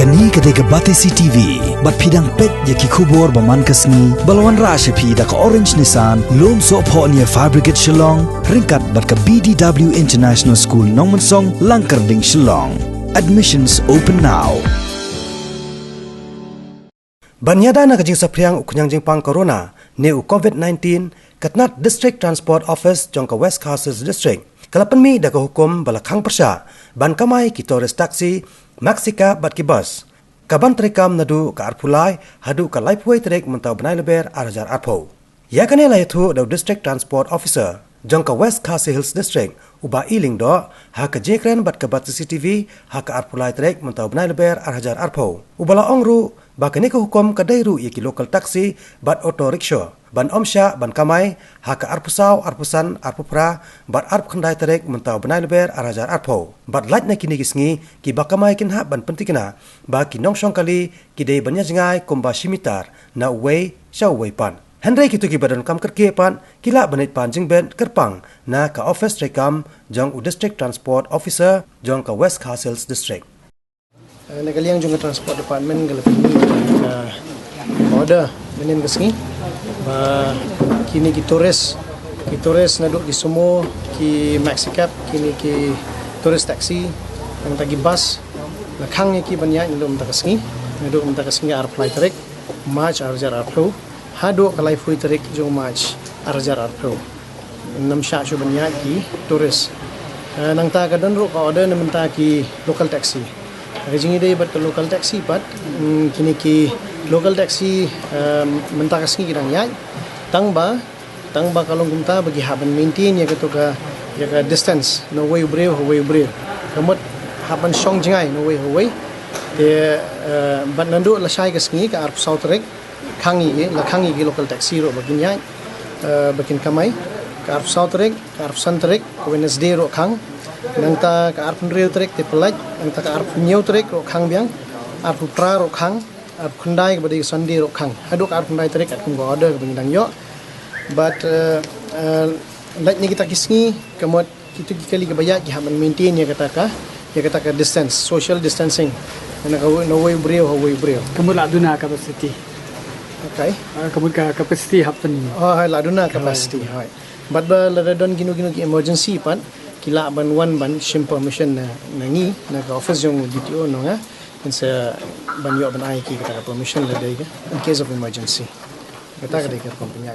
Kani ketika batesi TV, bat pidang pet yaki kubur baman kasni, balawan rasha pi da ka orange nisan, lom so po niya fabricate Shillong, ringkat bat ka BDW International School Nongmansong, Langkarding Shillong. Admissions open now. Banyada na kajing sapriang ukunyang jingpang corona, ne u COVID-19, katnat District Transport Office jong ka West Coast District. Kalapan mi da ka hukum bala Khang persya, ban Kamai ki Torres taxi, Maxika bat ki bus. Kaban Tarikam Naduh ka arpulai, hadu ka Lipway Tarik mentau benai Lber arajar arpo. Ya kane la yathu da District Transport Officer, jong ka West Coast Hills District, uba iling do, ha ka jekren bat ka bat CCTV, ha ka arpulai Tarik mentau benai Lber arajar arpo. Ubala ongru, bakani ka hukum kadairu yaki local taxi bat auto rickshaw ban omsya ban Kamai ha ka arpusau arpusan arpupra bat arp khandai Tarik mentau benai Lber arajar arpo bat lait na kini gisngi ki bakamai kin ha ban pentikna ba ki nongsong kali ki dei banya jingai komba shimitar na wei shau wei pan Henry kitu ki badan kam Kyrkieh pan kila banit pan jingben kerpang na ka office rekam jong u district transport officer jong ka West Coast Hills District. Nagaliang jong transport department galapin ni order menin kesini ba kini ki Torres Naduh ki semua ki Maxicap kini ki Torres taxi yang tagi bus la Khang ki banyak indom ta kesini Naduh ta kesini arplai Tarik march arjar arpro hado kalai fui Tarik jong march arjar arpro nam sha shu banyak ki Torres nang ta kadon ro ka order nam ta ki local taxi Rejing ide bat local taxi pat kini ki local taxi mentak sini kidang yai tangba kalong kumta bagi haban maintain ya ka distance no way breu kamot haban song jingai no way de bat nandu la shai ka sini ka arp south rek khangi ki local taxi ro bagin yai bakin Kamai ka arp south rek ka arp santrek Wednesday ro Khang nang ta ka arp real Tarik te pelaj nang ta ka arp new Tarik ro Khang biang arp pra ro Khang arp kundai badi Sunday ro Khang haduk arp kundai Tarik at kung order bang dang yo but like ni kita kisngi kamot kitu kali ka baya ki haman maintain ya kata ka distance social distancing na ka no way breu kamu laduna capacity okay kamu ka capacity happen laduna capacity hai but ba ladon ginu ki emergency pan kila ban one ban shim permission na ngi na ka office jong DTO no nga insa ban yo ban ai ki ka permission la dai in case of emergency kata ka dai ka company